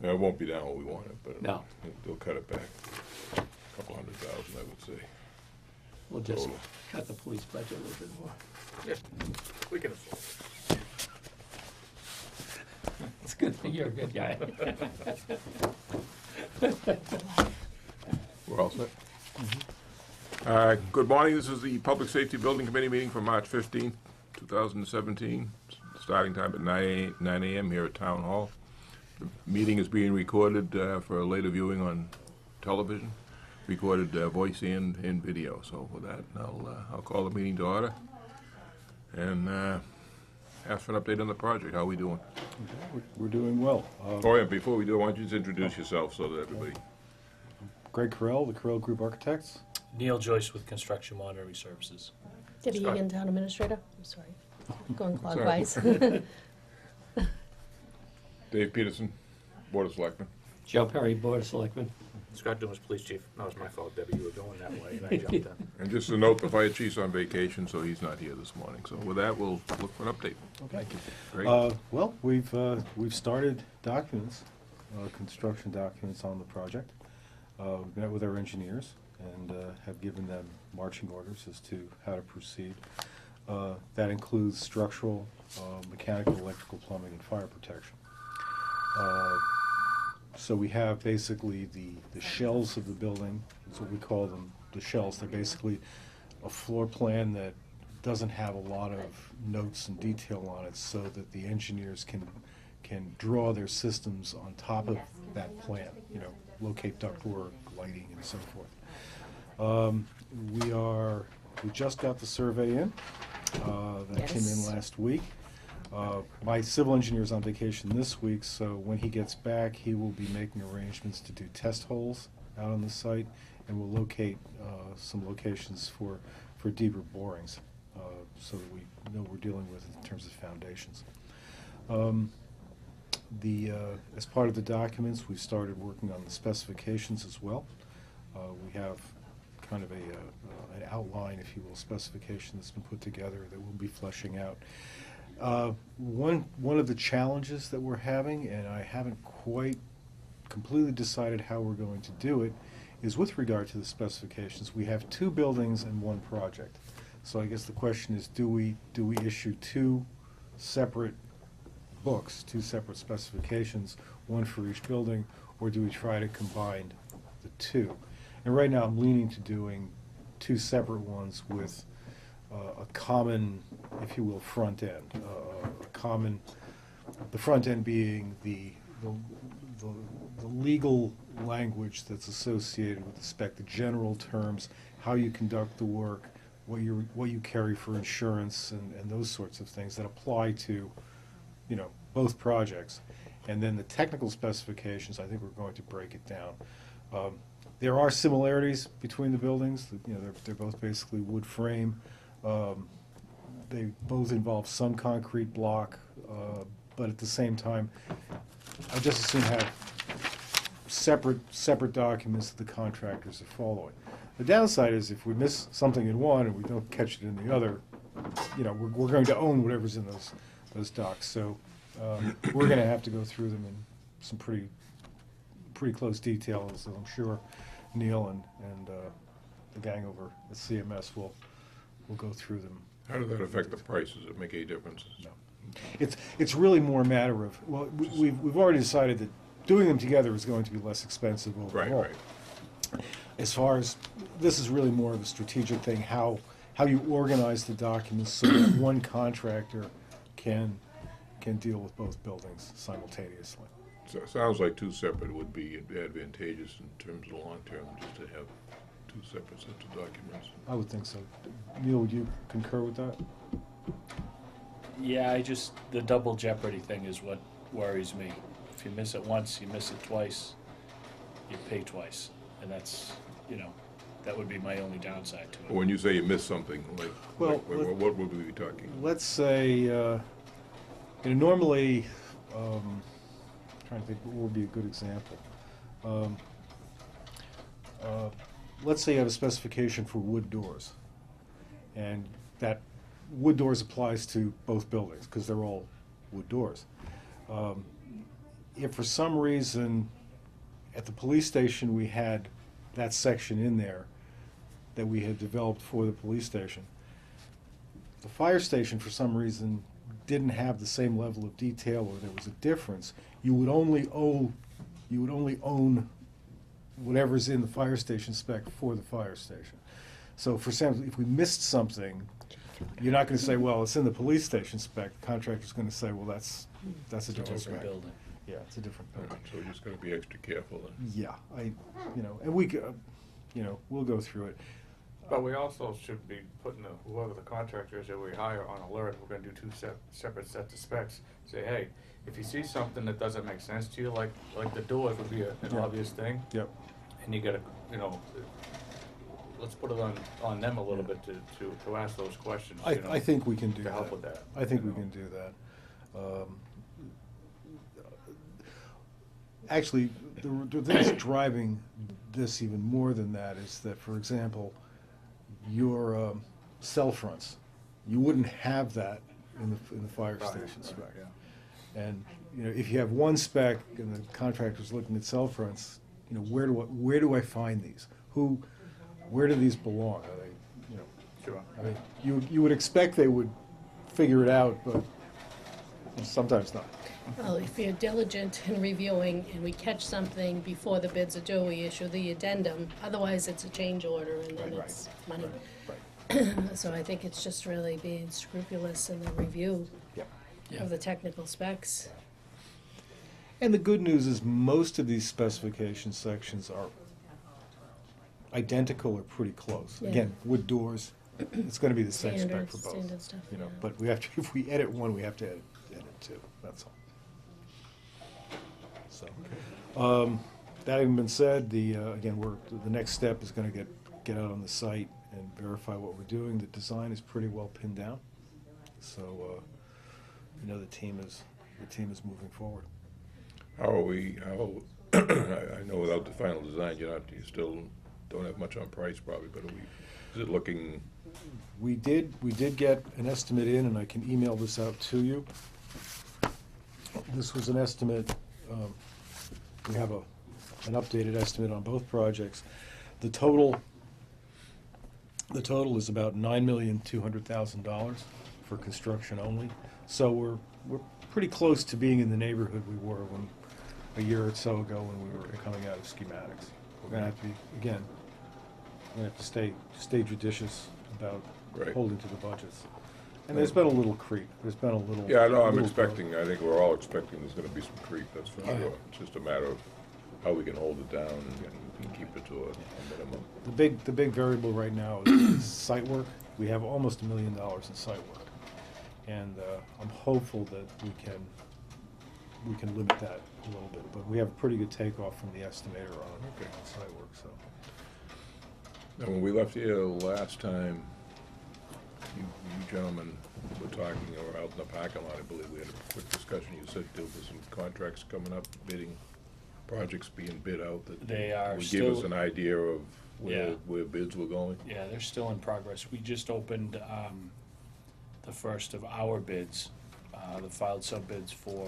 It won't be down what we want it, but No. they'll cut it back. A couple $100,000, I would say. We'll just Total. cut the police budget a little bit more. Yeah, we can afford It's good thing you're a good guy. We're all set? Good morning, this is the Public Safety Building Committee meeting for March 15th, 2017, starting time at 9 a.m. here at Town Hall. The meeting is being recorded for later viewing on television, recorded voice and video. So with that, I'll call the meeting to order and ask for an update on the project. How are we doing? We're doing well. Oh yeah, before we do, why don't you just introduce yourself so that everybody... Greg Carell, the Carell Group Architects. Neil Joyce with Construction Monitoring Services. Debbie Scott. Egan, Town Administrator. I'm sorry, going Sorry. clockwise. Dave Peterson, Board of Selectmen. Joe Perry, Board of Selectmen. Scott Dumas, Police Chief. No, it's my fault, Debbie. You were going that way, and I jumped in. And just a note, the fire chief's on vacation, so he's not here this morning. So with that, we'll look for an update. Okay. Great. Well, we've started documents, construction documents on the project. We've met with our engineers and have given them marching orders as to how to proceed. That includes structural, mechanical, electrical, plumbing, and fire protection. So we have basically the shells of the building. That's what we call them, the shells. They're basically a floor plan that doesn't have a lot of notes and detail on it, so that the engineers can draw their systems on top of that plan. You know, locate ductwork, lighting, and so forth. We just got the survey in. That came in Yes. last week. My civil engineer's on vacation this week, so when he gets back, he will be making arrangements to do test holes out on the site, and we'll locate some locations for deeper borings, so that we know what we're dealing with in terms of foundations. As part of the documents, we've started working on the specifications as well. We have kind of an outline, if you will, specification that's been put together that we'll be fleshing out. One of the challenges that we're having, and I haven't quite completely decided how we're going to do it, is with regard to the specifications. We have two buildings and one project. So I guess the question is, do we issue two separate books, two separate specifications, one for each building, or do we try to combine the two? And right now I'm leaning to doing two separate ones with a common, if you will, front end. The front end being the legal language that's associated with the spec, the general terms, how you conduct the work, what you carry for insurance, and those sorts of things that apply to, you know, both projects. And then the technical specifications, I think we're going to break it down. There are similarities between the buildings. You know, they're both basically wood frame. They both involve some concrete block, but at the same time, I just as soon have separate documents that the contractors are following. The downside is if we miss something in one and we don't catch it in the other, you know, we're going to own whatever's in those docs. So we're going to have to go through them in some pretty close detail, as I'm sure Neil and the gang over at CMS will go through them. How does that affect the price? Does it make any difference? No. It's really more a matter of, well, we've already decided that doing them together is going to be less expensive overall. Right. As far as, this is really more of a strategic thing, how you organize the documents so that one contractor can deal with both buildings simultaneously. So it sounds like two separate would be advantageous in terms of long term, just to have two separate sets of documents. I would think so. Neil, would you concur with that? Yeah, the double jeopardy thing is what worries me. If you miss it once, you miss it twice, you pay twice. And that's, you know, that would be my only downside to it. When you say you missed something, Well, what would we be talking? Let's say, normally, trying to think what would be a good example. Let's say you have a specification for wood doors, and that wood doors applies to both buildings because they're all wood doors. if for some reason at the police station we had that section in there that we had developed for the police station, the fire station for some reason didn't have the same level of detail, or there was a difference, you would only own whatever's in the fire station spec for the fire station. So for example, if we missed something, you're not gonna say, well, it's in the police station spec. The contractor's gonna say, well, that's a different Different spec. building. Yeah, it's a different building. So we just gotta be extra careful then. Yeah, and we, we'll go through it. But we also should be putting whoever the contractor is that we hire on alert. We're gonna do two separate sets of specs. Say, hey, if you see something that doesn't make sense to you, like the doors would be an Yeah. obvious thing, Yep. and you gotta, let's put it on them a little bit to ask those questions. I think we can do to that. help with that, I think you we know. can do that. Actually, the thing that's driving this even more than that is that, for example, your cell fronts, you wouldn't have that in the fire station spec. Yeah. And, if you have one spec and the contractor's looking at cell fronts, where do I find these? Where do these belong? Are they, Sure. I mean, you would expect they would figure it out, but sometimes not. Well, if you're diligent in reviewing and we catch something before the bids are due, we issue the addendum. Otherwise, it's a change order and then Right. it's money. Right. So I think it's just really being scrupulous in the review Yep. of the technical specs. And the good news is most of these specification sections are identical or pretty close. Yeah. Again, wood doors, it's gonna be the same spec Standard, for both. standard stuff, yeah. But we have to, if we edit one, we have to edit two, that's all. So, that having been said, again, the next step is gonna get out on the site and verify what we're doing. The design is pretty well pinned down, so, the team is moving forward. How are we, I know without the final design, you still don't have much on price probably, but is it looking, We did get an estimate in, and I can email this out to you. This was an estimate, we have an updated estimate on both projects. The total is about $9,200,000 for construction only. So we're pretty close to being in the neighborhood we were a year or so ago when we were coming out of schematics. We're gonna have to be, again, we're gonna have to stay judicious about Right. holding to the budgets. And there's been a little creep, there's been a little. yeah, no, I'm little expecting, I think we're all expecting there's gonna be some creep, that's for Oh, yeah. sure. It's just a matter of how we can hold it down and keep it to a minimum. The big variable right now is site work. We have almost $1 million in site work. And I'm hopeful that we can limit that a little bit. But we have a pretty good takeoff from the estimator Okay. on site work, so. Now, when we left here last time, you gentlemen were talking, or out in the parking lot, I believe we had a quick discussion. You said there was some contracts coming up, bidding, projects being bid out that They are would give us still- an idea of Yeah. where bids were going. Yeah, they're still in progress. We just opened the first of our bids, the filed sub-bids for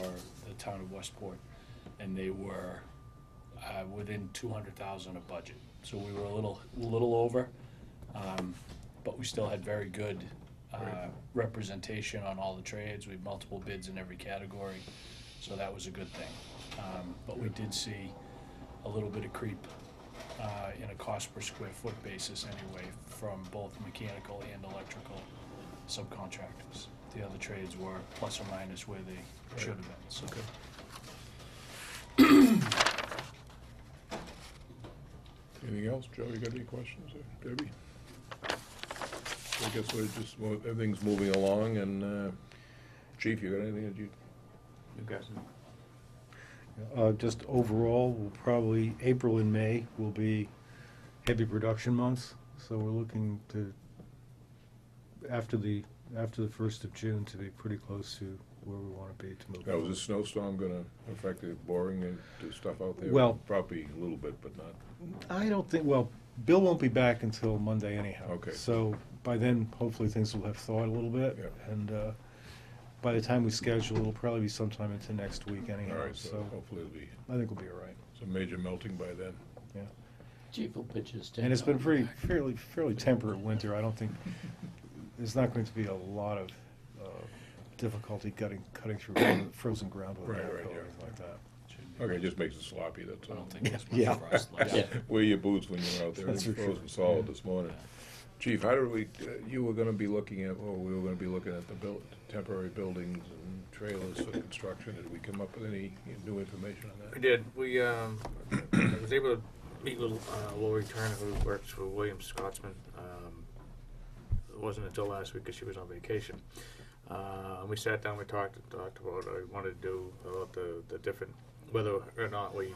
the town of Westport, and they were within 200,000 of budget. So we were a little over, but we still had very good representation on all the trades. We had multiple bids in every category, so that was a good thing. But we did see a little bit of creep in a cost per square foot basis anyway, from both mechanical and electrical subcontractors. The other trades were plus or minus where they should have been, so. Anything else? Joe, you got any questions? Or Debbie? I guess we're just, everything's moving along, and Chief, you got anything that you? You guys, Just overall, we'll probably, April and May will be heavy production months. So we're looking to, after the 1st of June, to be pretty close to where we want to be to move Now, is forward. this snowstorm gonna affect the boring and do stuff out there? Well- Probably a little bit, but not. I don't think, well, Bill won't be back until Monday anyhow. Okay. So by then, hopefully, things will have thawed a little bit. Yeah. And, by the time we schedule, it'll probably be sometime into next week All anyhow, right, so so hopefully it'll be I think we'll be all right, some major melting by then. yeah. Chief will pitch his tent. And it's been out. fairly temperate winter. I don't think, there's not going to be a lot of difficulty cutting through frozen ground with a Right, backhoe or right, yeah. anything like that. Should be- Okay, it just makes it sloppy, that's I all. don't think it's Yeah. much frost left. Yeah. Wear your boots when you're out there, it's That's for sure. frozen solid this morning. Chief, how did we, you were gonna be looking at, or we were gonna be looking at the temporary buildings and trailers for construction. Did we come up with any new information on We that? did. I was able to meet with Lori Turner, who works for Williams Scotsman. It wasn't until last week because she was on vacation. We sat down, we talked about what I wanted to do about the different, whether or not we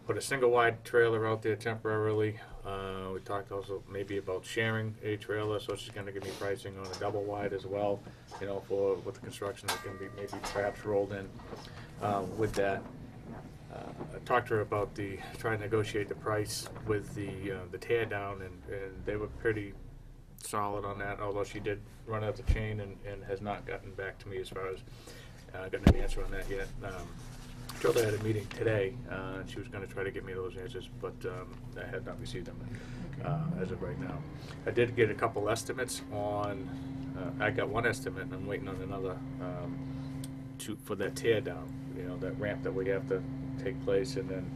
put a single wide trailer out there temporarily. We talked also maybe about sharing a trailer, so she's gonna give me pricing on a double wide as well, you know, with the construction that can be maybe perhaps rolled in with that. I talked to her about trying to negotiate the price with the tear down, and they were pretty solid on that, although she did run out the chain and has not gotten back to me as far as gotten an answer on that yet. Told her I had a meeting today, and she was gonna try to get me those answers, but I had not received them as of right now. I did get a couple estimates on, I got one estimate, and I'm waiting on another for that tear down, you know, that ramp that we have to take place, and then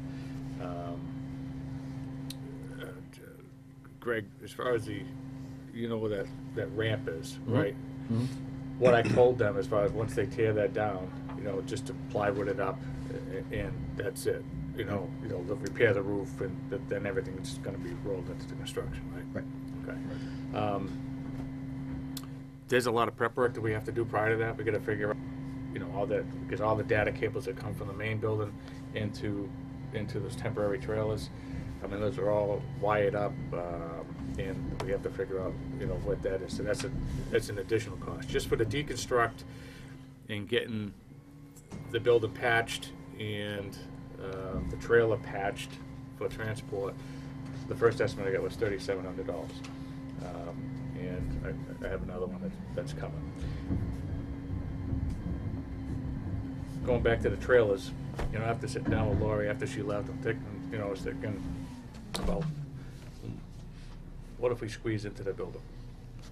Greg, as far as you know where that ramp is, right? What I told them as far as once they tear that down, you know, just to plywood it up, and that's it. You know, they'll repair the roof, and then everything's going to be rolled into the construction, right? Right. Okay. There's a lot of prep work that we have to do prior to that. We got to figure out, you know, all that, because all the data cables that come from the main building into those temporary trailers, I mean, those are all wired up, and we have to figure out, you know, what that is. So that's an additional cost just for the deconstruct and getting the building patched and the trailer patched for transport. The first estimate I got was $3,700, and I have another one that's coming. Going back to the trailers, you know, after sitting down with Lori after she left, I was thinking about what if we squeeze into the building,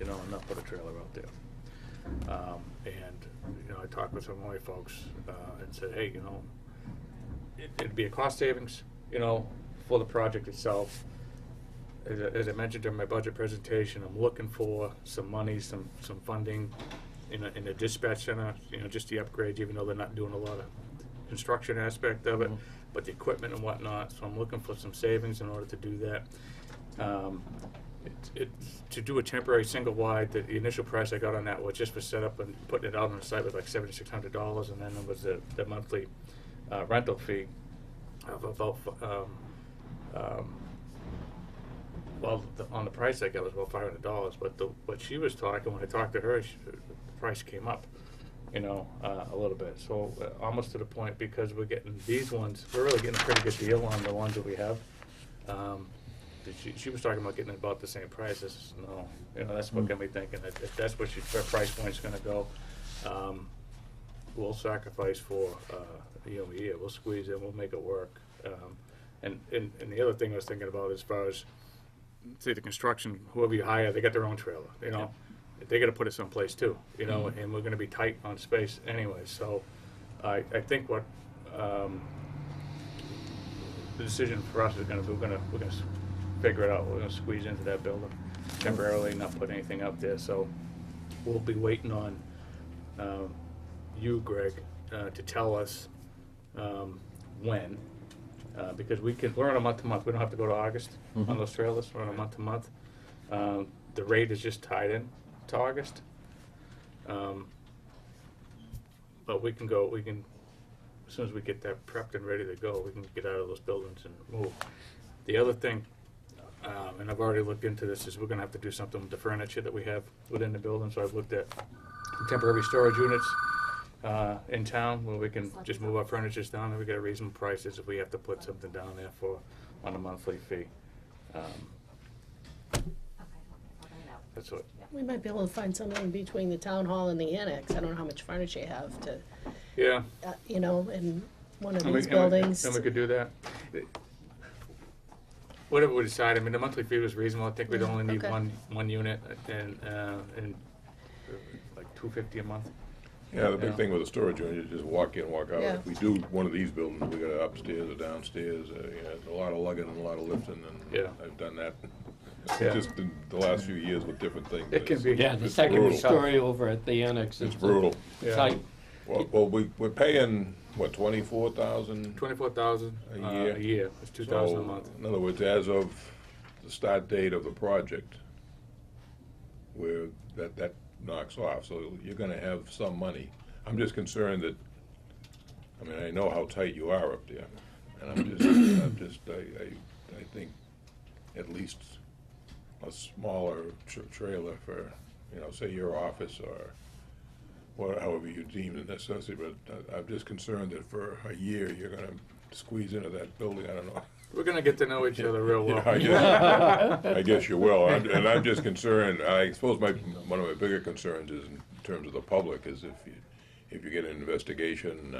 you know, and not put a trailer out there. And you know, I talked with some of my folks and said, hey, you know, it'd be a cost savings, you know, for the project itself. As I mentioned during my budget presentation, I'm looking for some money, some funding in a dispatch center, you know, just the upgrades, even though they're not doing a lot of construction aspect of it, but the equipment and whatnot. So I'm looking for some savings in order to do that. To do a temporary single wide, the initial price I got on that was just for setup and putting it out on the site was like $7,600, and then there was the monthly rental fee of about on the price I got was about $500. But what she was talking, when I talked to her, the price came up, you know, a little bit. So almost to the point, because we're getting these ones, we're really getting a pretty good deal on the ones that we have. She was talking about getting about the same price. I said, no, you know, that's what got me thinking. If that's what her price point's going to go, we'll sacrifice for a year. We'll squeeze it. We'll make it work. And the other thing I was thinking about, as far as say the construction, whoever you hire, they got their own trailer. You know, they got to put it someplace too. You know, and we're going to be tight on space anyway. So I think what the decision for us is going to be, we're going to figure it out. We're going to squeeze into that building temporarily, not put anything up there. So we'll be waiting on you, Greg, to tell us when, because we're on a month to month. We don't have to go to August on those trailers. We're on a month to month. The rate is just tied in to August. But we can go. As soon as we get that prepped and ready to go, we can get out of those buildings and move. The other thing, and I've already looked into this, is we're going to have to do something with the furniture that we have within the building. So I've looked at temporary storage units in town where we can just move our furniture down, and we get a reasonable prices if we have to put something down there on a monthly fee. Okay, I'll bring it That's what, We might be able to find something between the town hall and the annex. I don't know how much furniture you have to, yeah. you know, in one of And we- these and we- buildings. And we could do that. Whatever we decide, I mean, the monthly fee was reasonable, I think we'd Yeah, only need okay. one unit, and like $250 a month. Yeah, the big Yeah. thing with the storage unit, you just walk in, walk out. Yeah. If we do one of these buildings, we got upstairs or downstairs, it's a lot of lugging and a lot of lifting, and Yeah. I've done that. Yeah. Just in the last few years with different things. It can be. Yeah, the It's second brutal. story over at the annex. It's brutal. Yeah. Tight. Well, we're paying, what, 24,000? 24,000 A year. A year, it's 2,000 a month. In other words, as of the start date of the project, where that knocks off, so you're gonna have some money. I'm just concerned that, I mean, I know how tight you are up there, and I think at least a smaller trailer for, say your office or however you deem the necessity, but I'm just concerned that for a year, you're gonna squeeze into that building, I don't know. We're gonna get to know each other real well. Yeah, I guess you will, and I'm just concerned, I suppose one of my bigger concerns is in terms of the public, is if you get an investigation,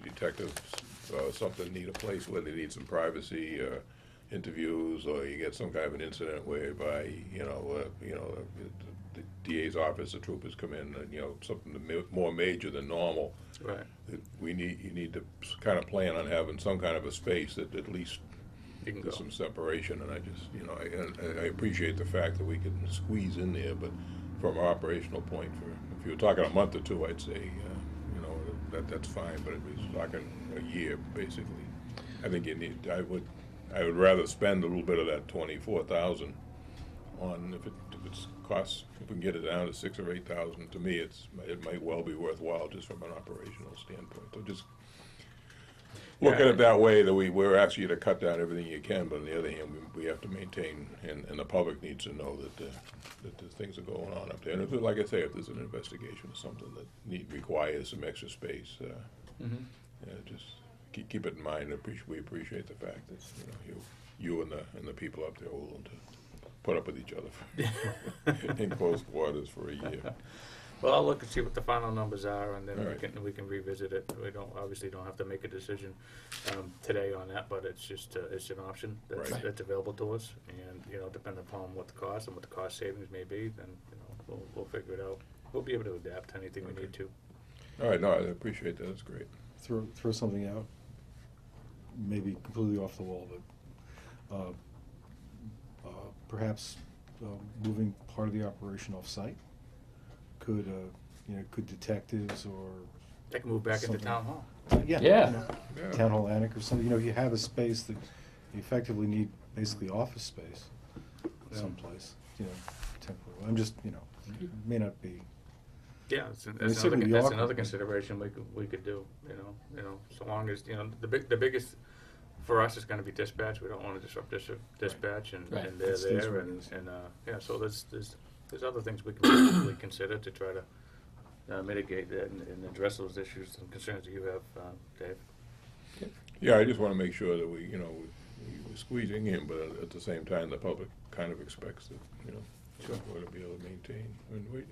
detectives, something need a place where they need some privacy, interviews, or you get some kind of an incident whereby, the DA's office, the troopers come in, and, something more major than normal. Right. You need to kind of plan on having some kind of a space that at least You can go. there's some separation, and I just, I appreciate the fact that we can squeeze in there, but from an operational point, if you were talking a month or two, I'd say, that's fine, but if we're talking a year, basically, I think I would rather spend a little bit of that 24,000 on, if it's costs, if we can get it down to 6,000 or 8,000, to me, it might well be worthwhile just from an operational standpoint. So just look at it that way, that we're asking you to cut down everything you can, but on the other hand, we have to maintain, and the public needs to know that the things are going on up there. And like I say, if there's an investigation or something that requires some extra space, Mhm. just keep it in mind. We appreciate the fact that, you and the people up there are willing to put up with each other in close quarters for a year. Well, I'll look and see what the final numbers are, and then All right. we can revisit it. We obviously don't have to make a decision today on that, but it's just it's an option that's Right. that's available to us, and depending upon what the cost and what the cost savings may be, then we'll figure it out. We'll be able to adapt to anything we need to. All right, no, I appreciate that, that's great. Throw something out, maybe completely off the wall, but perhaps moving part of the operation off-site? Could detectives or, I can move back into Something. town hall. yeah. Yeah. Yeah. Town hall annex or something, if you have a space that you effectively need, basically office space Yeah. someplace, temporarily. I'm just, it may not be. Yeah, it's gonna be that's awkward, another but- consideration we could do. So long as the biggest for us is going to be dispatch. We don't want to disrupt dispatch, and, Right. and they're It stays there, where it and, is. and so there's other things we can probably consider to try to mitigate that and address those issues and concerns that you have, Dave. Yeah, I just want to make sure that we're squeezing in, but at the same time, the public kind of expects that, we're to be able to maintain.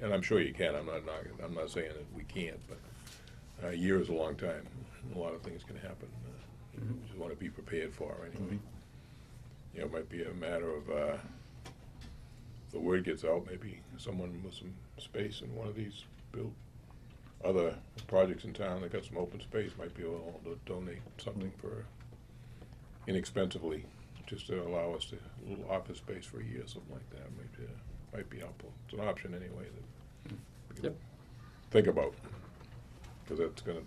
And I'm sure you can, I'm not saying that we can't, but a year is a long time. A lot of things can happen. Mhm. We just want to be prepared for anyway. Mhm. It might be a matter of, if the word gets out, maybe someone with some space in one of these other projects in town that got some open space might be able to donate something for inexpensively, just to allow us a little office space for a year, something like that, might be helpful. It's an option anyway that we can Yep. think about, because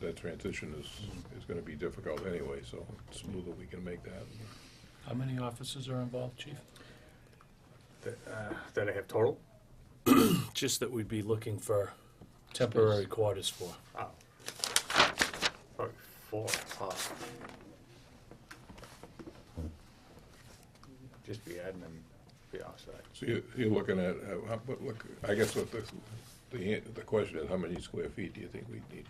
that transition is gonna be difficult anyway, so it's smoother we can make that. How many offices are involved, Chief? That I have total. Just that we'd be looking for temporary quarters for. Oh. Probably 4. Just be admin, be outside. So you're looking at, but look, I guess what the question is, how many square feet do you think we'd need?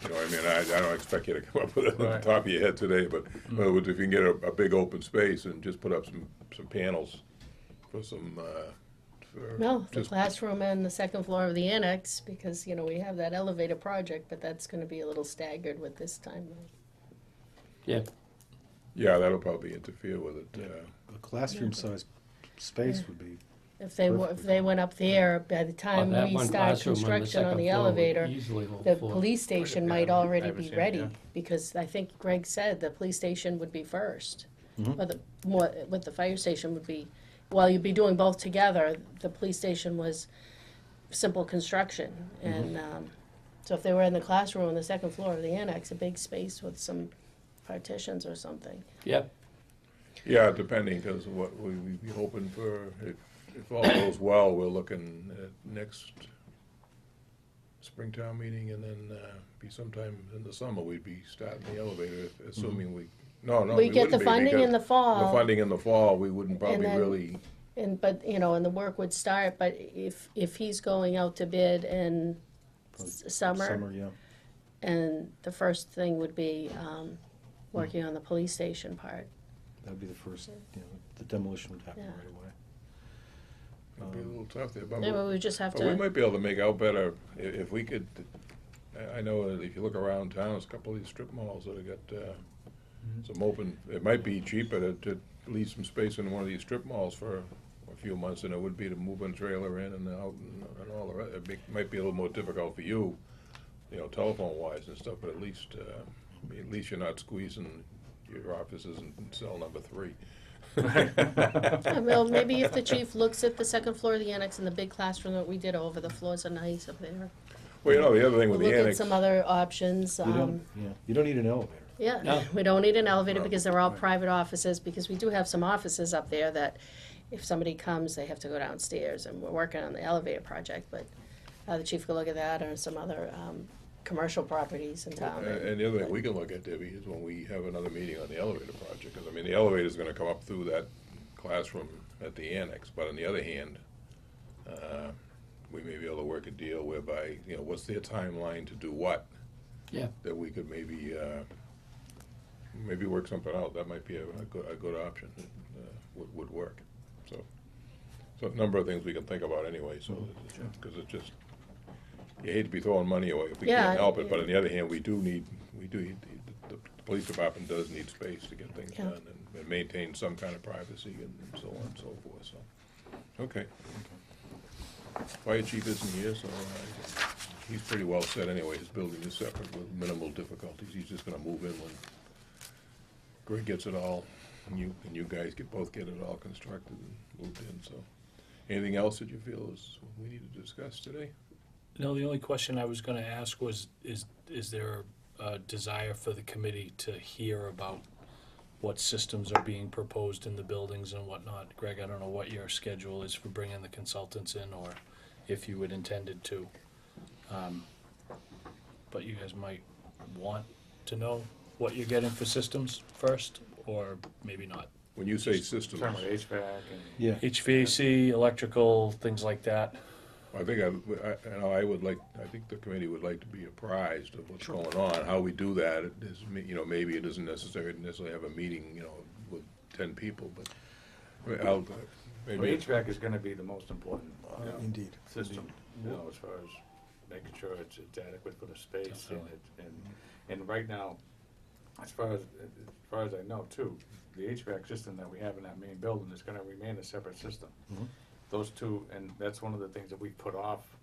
I don't expect you to come up with it on the Right. top of your head today, but in other words, if you can get a big open space and just put up some panels for some, or No, the just- classroom and the second floor of the annex, because, you know, we have that elevator project, but that's gonna be a little staggered with this timeline. Yeah, Yeah, that'll probably interfere with it. A classroom-sized space would be, If they went up there, by the time that we one start classroom on the construction on second the floor would elevator, easily hold the four. police station Yeah, might I already haven't be seen it, ready, yeah. because I think Greg said the police station would be first. Mhm. Or what the fire station would be, well, you'd be doing both together, the police station was simple construction, and, so if they were in the classroom on the second floor of the annex, a big space with some partitions or something. Yeah, Yeah, depending, because what we'd be hoping for, if all goes well, we're looking at next Springtown meeting, and then be sometime in the summer, we'd be starting the elevator, assuming we, no, We get wouldn't the be, funding in because the fall. The funding in the fall, we wouldn't probably then- really, But, you know, and the work would start, but if he's going out to bid in summer, yeah. and the first thing would be, working on the police station part. That'd be the first, you know, the demolition would happen Yeah. right away. it'd be a little tough there, but Yeah, but we just have but we to, might be able to make out better if we could, I know that if you look around town, there's a couple of these strip malls that have got, some open, it might be cheaper to leave some space in one of these strip malls for a few months than it would be to move a trailer in and out and all the rest. Might be a little more difficult for you, you know, telephone wise and stuff, but at least you're not squeezing your offices in cell number 3. Yeah, well, maybe if the chief looks at the second floor of the annex and the big classroom that we did over, the floors are nice up there. Well, you know, the other thing We'll with the look at annex, some other options, You don't, yeah, you don't need an elevator. yeah, No. we don't need an elevator No. because they're all private offices, because we do have some offices up there that if somebody comes, they have to go downstairs, and we're working on the elevator project, but the chief could look at that or some other, commercial properties in town. and the other thing we can look at, Debbie, is when we have another meeting on the elevator project, because, I mean, the elevator's gonna come up through that classroom at the annex, but on the other hand, we may be able to work a deal whereby, you know, what's their timeline to do what? yeah. That we could maybe, maybe work something out, that might be a good option, would work, so. So a number of things we can think about anyway, so, because it's just, you hate to be throwing money away if we Yeah, can't help it, yeah. but on the other hand, the police department does need space to get things Yeah. done and maintain some kind of privacy and so on and so forth, so, okay. Fire chief isn't here, so he's pretty well set anyway, his building is separate with minimal difficulties, he's just gonna move in when Greg gets it all, and you guys both get it all constructed and moved in, so. Anything else that you feel is we need to discuss today? No, the only question I was gonna ask was, is there a desire for the committee to hear about what systems are being proposed in the buildings and whatnot? Greg, I don't know what your schedule is for bringing the consultants in, or if you had intended to. But you guys might want to know what you're getting for systems first, or maybe not. When you say systems, Talking about HVAC and. Yeah. HVAC, electrical, things like that. I think I think the committee would like to be apprised of what's going on, how we do that. It is, you know, maybe it isn't necessary to necessarily have a meeting, you know, with 10 people, but Well, maybe. HVAC is gonna be the most important, you know, Indeed. system, you know, as far as making sure it's adequate for the space and and right now, as far as I know too, the HVAC system that we have in that main building is gonna remain a separate system. Mhm. Those two, and that's one of the things that we put off,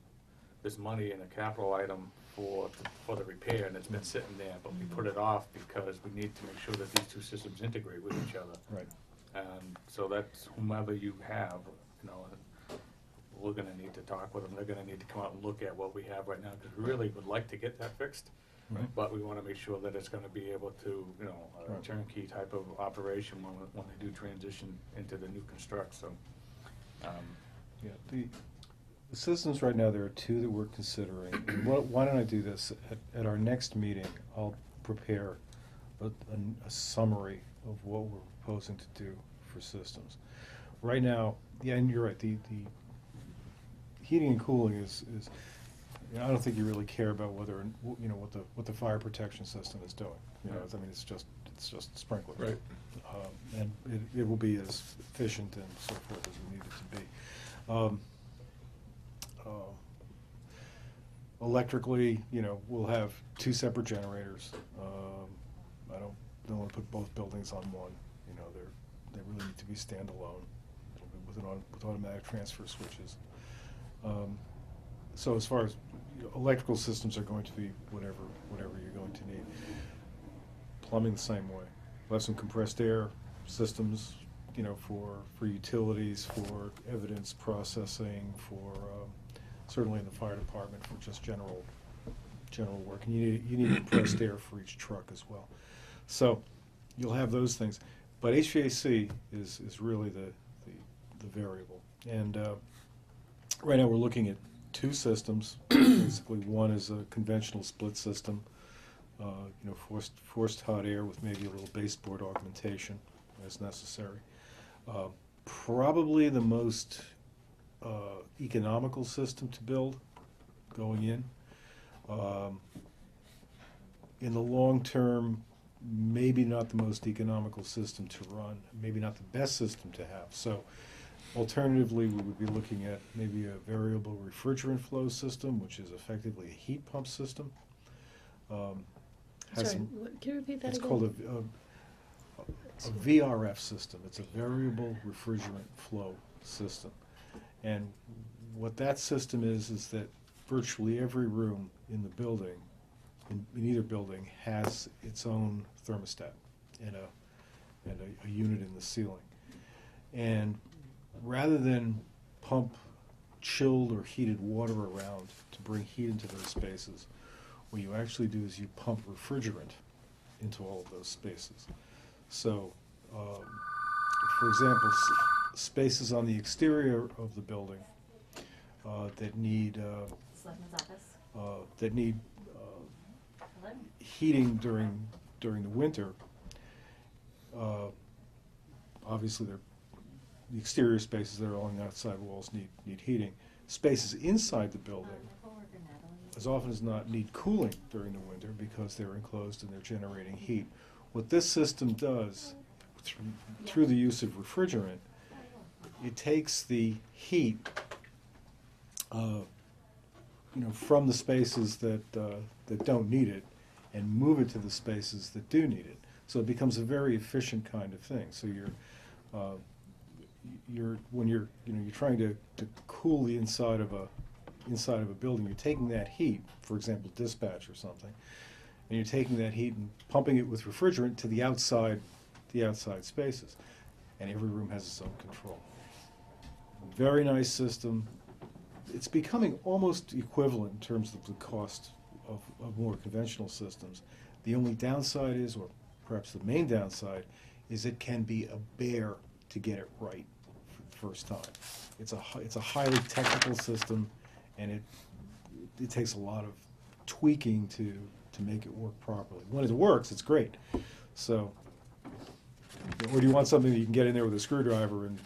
this money in a capital item for the repair, and it's been sitting there, but we put it off because we need to make sure that these two systems integrate with each other. Right. And so that's whomever you have, you know, we're gonna need to talk with them, they're gonna need to come out and look at what we have right now, because we really would like to get that fixed. Right. But we wanna make sure that it's gonna be able to, you know, a Right. turnkey type of operation when they do transition into the new construct, so. Yeah, the systems right now, there are two that we're considering. And why don't I do this? At our next meeting, I'll prepare a summary of what we're proposing to do for systems. Right now, yeah, and you're right, the heating and cooling is, you know, I don't think you really care about whether, you know, what the fire protection system is doing. You know, I mean, it's just sprinklers. Right. And it will be as efficient and so forth as we need it to be. Electrically, we'll have two separate generators. I don't want to put both buildings on one. They really need to be standalone with automatic transfer switches. So as far as electrical systems are going to be whatever you're going to need. Plumbing the same way. We'll have some compressed air systems, for utilities, for evidence processing, for certainly in the fire department for just general work. And you need compressed air for each truck as well. So you'll have those things, but HVAC is really the variable. And right now we're looking at two systems. Basically, one is a conventional split system, forced hot air with maybe a little baseboard augmentation as necessary. Probably the most economical system to build going in. In the long term, maybe not the most economical system to run, maybe not the best system to have. So alternatively, we would be looking at maybe a variable refrigerant flow system, which is effectively a heat pump system. Sorry, can you repeat that It's again? called a VRF system. It's a variable refrigerant flow system. And what that system is that virtually every room in the building, in either building, has its own thermostat and a unit in the ceiling. And rather than pump chilled or heated water around to bring heat into those spaces, what you actually do is you pump refrigerant into all of those spaces. So, for example, spaces on the exterior of the building that need Selectman's office. that need Hello? heating during the winter. Obviously, the exterior spaces that are along the outside walls need heating. Spaces inside the building, My coworker Natalie. as often as not, need cooling during the winter because they're enclosed and they're generating heat. What this system does, through the use of refrigerant, it takes the heat, from the spaces that don't need it, and move it to the spaces that do need it. So it becomes a very efficient kind of thing. So when you're trying to cool the inside of a building, you're taking that heat, for example, dispatch or something, and you're taking that heat and pumping it with refrigerant to the outside spaces, and every room has its own control. Very nice system. It's becoming almost equivalent in terms of the cost of more conventional systems. The only downside is, or perhaps the main downside, is it can be a bear to get it right for the first time. It's a highly technical system, and it takes a lot of tweaking to make it work properly. When it works, it's great. So, or do you want something that you can get in there with a screwdriver and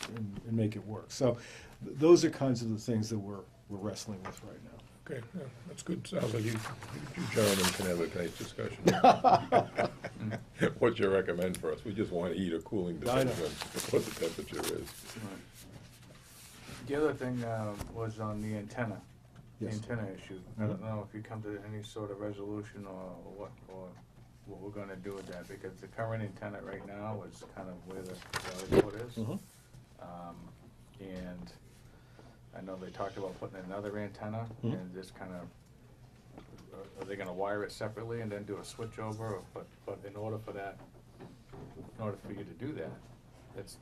make it work? So, those are kinds of the things that we're wrestling with right now. Okay, yeah, that's good. Sounds like you gentlemen can have a nice discussion. What you recommend for us? We just want heat or cooling I depending know. on what the temperature is. The other thing was on the antenna, the Yes. antenna issue. I don't know if you come to any sort of resolution or what we're gonna do with that, because the current antenna right now is kind of where the valley port is. Mhm. And I know they talked about putting another antenna, Mhm. and just kind of, are they gonna wire it separately and then do a switch over? But in order for you to do that, is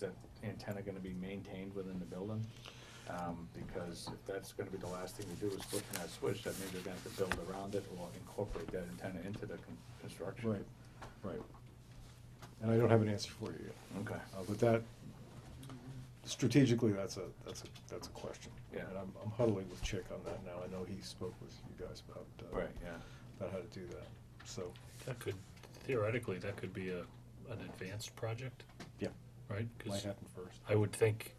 that antenna gonna be maintained within the building? Because if that's gonna be the last thing to do is flipping that switch, that means they're gonna have to build around it or incorporate that antenna into the construction. Right. And I don't have an answer for you yet. Okay. But that, strategically, that's a question. Yeah. And I'm huddling with Chick on that now. I know he spoke with you guys about Right, yeah. about how to do that. So, That could, theoretically, that could be an advanced project, yeah, right? might 'Cause happen first. I would think,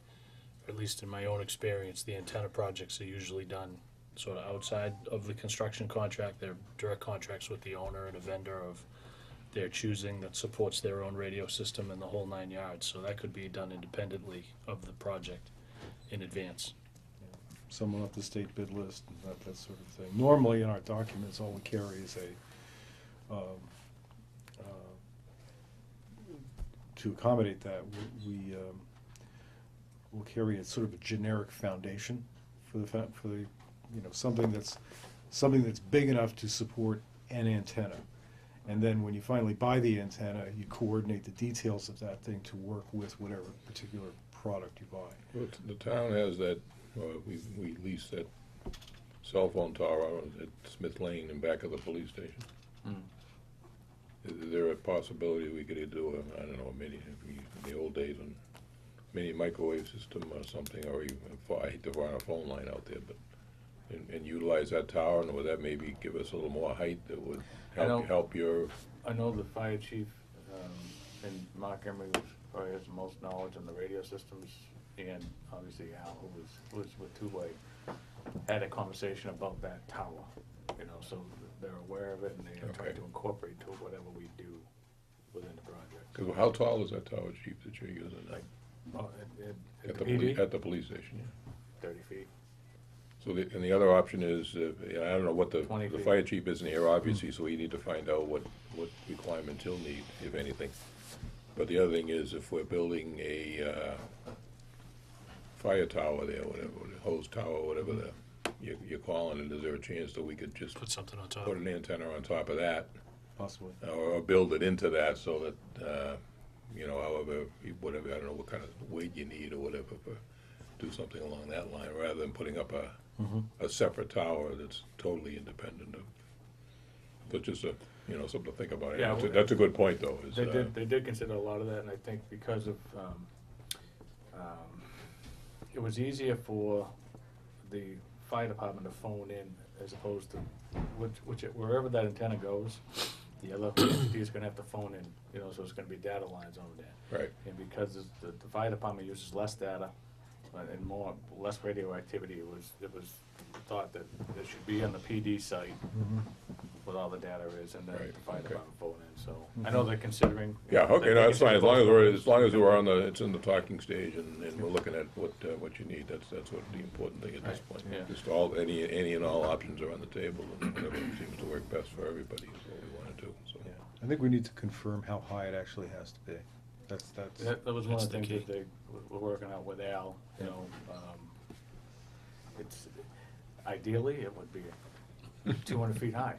at least in my own experience, the antenna projects are usually done sort of outside of the construction contract. They're direct contracts with the owner and a vendor of their choosing that supports their own radio system and the whole 9 yards. So that could be done independently of the project in advance. someone off the state bid list, and that sort of thing. Normally, in our documents, all we carry is to accommodate that, we'll carry a sort of a generic foundation for the something that's big enough to support an antenna. And then when you finally buy the antenna, you coordinate the details of that thing to work with whatever particular product you buy. Well, the town has that, we lease that cell phone tower out at Smith Lane in back of the police station. Is there a possibility we could do I don't know, a mini, in the old days, a mini microwave system or something, or even, I hate to run a phone line out there, but, and utilize that tower, and would that maybe give us a little more height that would help your, I know the fire chief, and Mark Emery probably has the most knowledge on the radio systems, and obviously Al, who was with Two-Way, had a conversation about that tower, so they're aware of it, and they are trying Okay. to incorporate to whatever we do within the project. because how tall is that tower, chief, that you're using? Like, Oh, at At the the, PD, at the police station, yeah. 30 feet. So and the other option is, I don't know what the 20 feet. fire chief isn't here, obviously, so we need to find out what requirements he'll need, if anything. But the other thing is, if we're building a fire tower there, whatever, hose tower, whatever you're calling it, is there a chance that we could just Put something on top. put an antenna on top of that, Possibly. or build it into that so that, however, whatever, I don't know what kind of weight you need or whatever, but do something along that line, rather than putting up a separate tower that's totally independent of, but just something to think about. Yeah, That's a good point, though, is, They did consider a lot of that, and I think because of, it was easier for the fire department to phone in as opposed to, wherever that antenna goes, the other entity is gonna have to phone in, so it's gonna be data lines over there. right, And because the fire department uses less data and less radio activity, it was thought that it should be on the PD site with all the data is, and then Right, the fire okay. department phone in, so I know they're considering. yeah, okay, they no, that's fine, consider as long as we're on it's in the talking stage, and we're looking at what you need, that's what the important thing at this Right, point. yeah. Just any and all options are on the table, and whatever seems to work best for everybody is what we wanna do, so. Yeah. I think we need to confirm how high it actually has to be. That's. That was one of the That's the things that they were working out with Al, it's, ideally, it would be 200 feet high,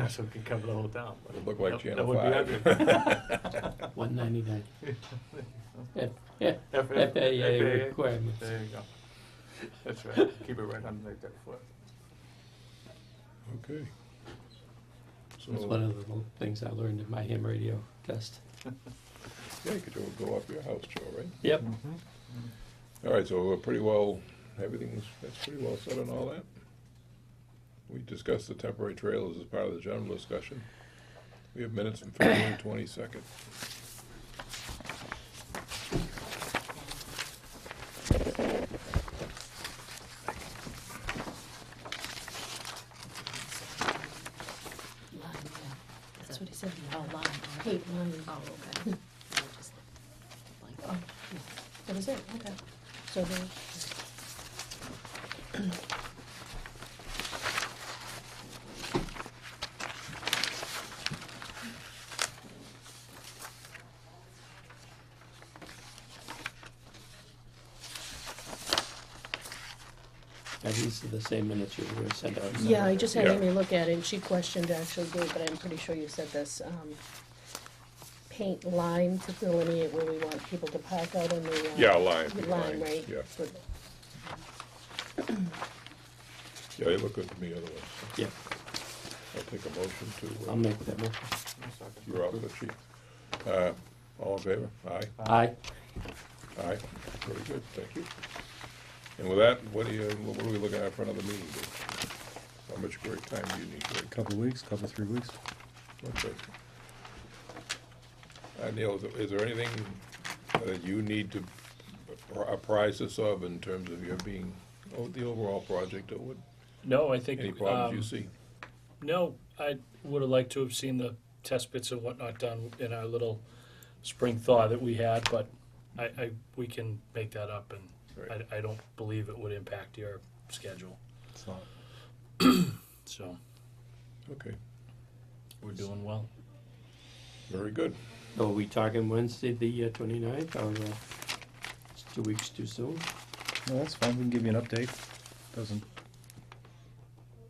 so it could cover the whole town. but It'd look like that Channel would be 5. ugly. 199. Yeah, FAA. FAA requirements. There you go. That's right, keep it right underneath that foot. Okay. That's one of the little things I learned in my ham radio test. Yeah, because it would go up your house, Joe, right? Yep. All right, so we're pretty well, that's pretty well said on all that. We discussed the temporary trailers as part of the general discussion. We have minutes from February 22nd. That's what he said. Oh, line. Hate line. Oh, okay. Just like- Oh, that was it, okay. So then. Now, these are the same minutes you were gonna send out. Yeah, I just had Yeah. Amy look at it, and she questioned actually, Dave, but I'm pretty sure you said this, paint line to delineate where we want people to park out in the, Yeah, line, line, lines, right? yeah. Good. Yeah, they look good to me otherwise. Yeah, I'll take a motion to, I'll make that motion. you're off the chief. All in favor? Aye? Aye. Aye. Very good, thank you. And with that, what are we looking at for another meeting, Dave? How much break time do you need, Greg? Couple weeks, 3 weeks. Okay. Neil, is there anything that you need to apprise us of in terms of your being, the overall project, or what, No, I think. any problems you see? No, I would have liked to have seen the test bits and whatnot done in our little spring thaw that we had, but we can make that up, and Right. I don't believe it would impact your schedule. It's not. So Okay, we're doing well. very good. So are we talking Wednesday, the 29th, or it's 2 weeks too soon? No, that's fine, we can give you an update. Doesn't,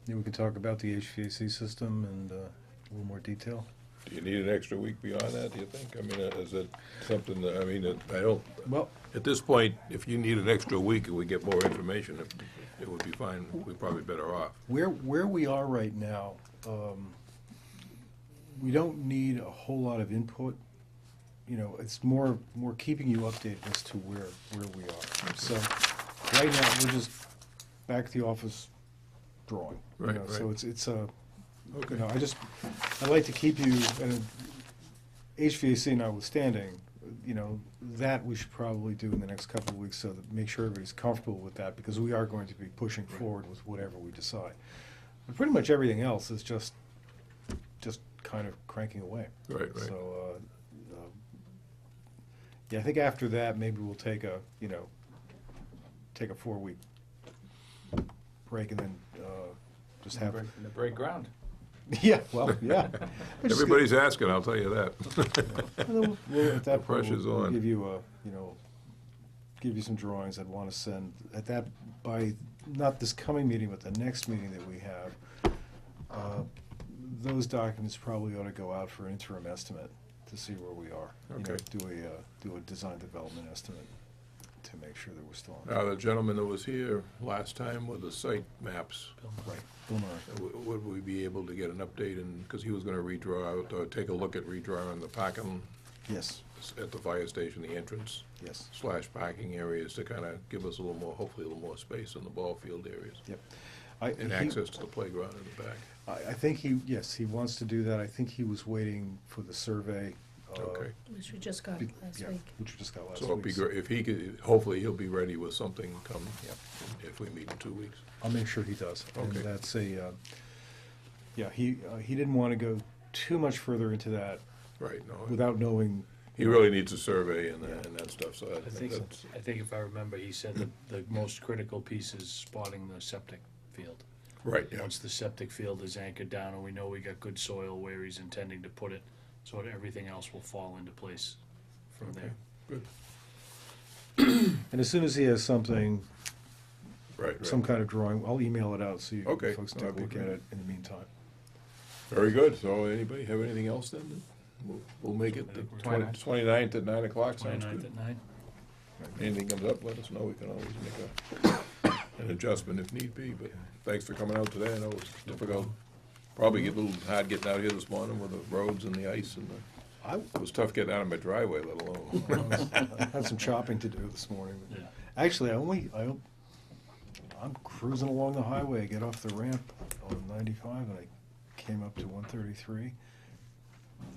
yeah, we can talk about the HVAC system and a little more detail. Do you need an extra week beyond that, do you think? I mean, is it something that, I mean, I don't, Well, at this point, if you need an extra week and we get more information, it would be fine. We're probably better off. where we are right now, we don't need a whole lot of input. You know, it's more keeping you updated as to where we are. So, right now, we're just back to the office drawing. you Right, know, So right. it's you Okay. know, I'd like to keep you, and HVAC notwithstanding, you know, that we should probably do in the next couple of weeks so that, make sure everybody's comfortable with that, because we are going to be pushing forward with whatever we decide. But pretty much everything else is just kind of cranking away. Right, right. So, yeah, I think after that, maybe we'll take a 4-week break and then, just have. The break ground. Yeah, well, yeah. Everybody's asking, I'll tell you that. We'll, at that point, pressure's we'll on. give you give you some drawings I'd want to send at that, by, not this coming meeting, but the next meeting that we have. Those documents probably ought to go out for an interim estimate to see where we are. You know, Okay. do a design development estimate to make sure that we're still on. Now, the gentleman that was here last time with the site maps, Right, Bill Murray. would we be able to get an update? And, because he was gonna redraw out, or take a look at redrawing the parking Yes, at the fire station, the entrance yes, / parking areas, to kind of give us a little more, hopefully a little more space in the ball field areas. yep. And access to the playground in the back. I think he wants to do that. I think he was waiting for the survey. Okay. Which we just got last Yeah, week. which we just got last So it'd be week. great, if he could, hopefully he'll be ready with something come, Yep. if we meet in 2 weeks. I'll make sure he does. And Okay. that's yeah, he didn't want to go too much further into that Right, no, without knowing. he really needs a survey and Yeah. that stuff, so I I think, think that's, I think if I remember, he said that the most critical piece is spotting the septic field. right, yeah. Once the septic field is anchored down and we know we got good soil where he's intending to put it, so that everything else will fall into place from there. Good, And as soon as he has something, right, some right. kind of drawing, I'll email it out so you Okay, folks no, take a that'd be look at great. it in the meantime. Very good, so anybody have anything else then? We'll make it the 29th at 9 o'clock, sounds 29th good. at 9? Anything comes up, let us know, we can always make an adjustment if need be, but thanks for coming out today, I know it's difficult. Probably get a little hard getting out here this morning with the roads and the ice and it was tough getting out of my driveway, let alone. I had some chopping to do this morning. Yeah. Actually, I'm cruising along the highway, I get off the ramp on 95, and I came up to 133,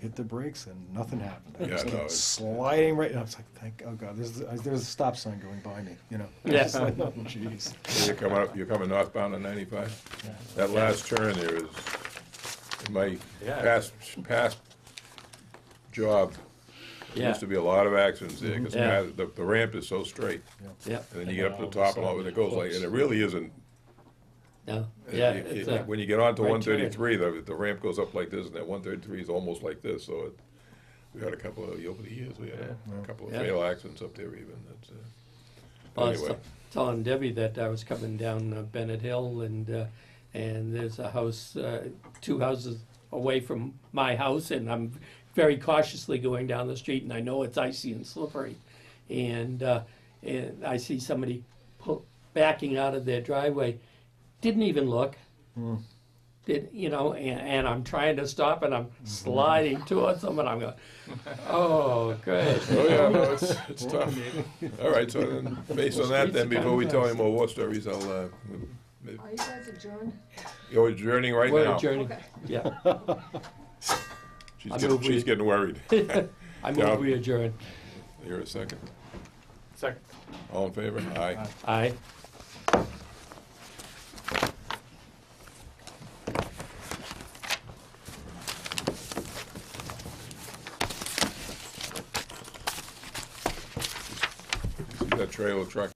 hit the brakes, and nothing happened. I Yeah, just no, kept it's- sliding right, and I was like, oh God, there's a stop sign going by me, you know? Yeah. It's like, oh, jeez. So you're coming northbound on 95? That last turn there is, in my Yeah. past job, there Yeah. used to be a lot of accidents there, because Yeah. the ramp is so straight. Yep, And then you get up to the top and it goes like, and it really isn't. no, yeah, it- it's it- When you get onto right 133, the ramp goes up like this, and that 133 is almost like this, so we had a couple of, over the years, we had a couple of Yeah. fatal accidents up there even, that's, I was anyway. telling Debbie that I was coming down Bennett Hill and there's a house, 2 houses away from my house, and I'm very cautiously going down the street, and I know it's icy and slippery. And I see somebody backing out of their driveway, didn't even look. And I'm trying to stop, and I'm sliding towards them, and I'm going, oh, good. Oh, yeah, no, it's tough. All right, so then, based on that, then, Streets are before we kinda tell any fast. more war stories, I'll, Are you guys adjourned? you're adjourning right We're now. adjourning, Okay. yeah. I move we- She's getting worried. I Yeah. move we adjourn. Here a second. Second. All in favor? Aye. Aye. See that trailer truck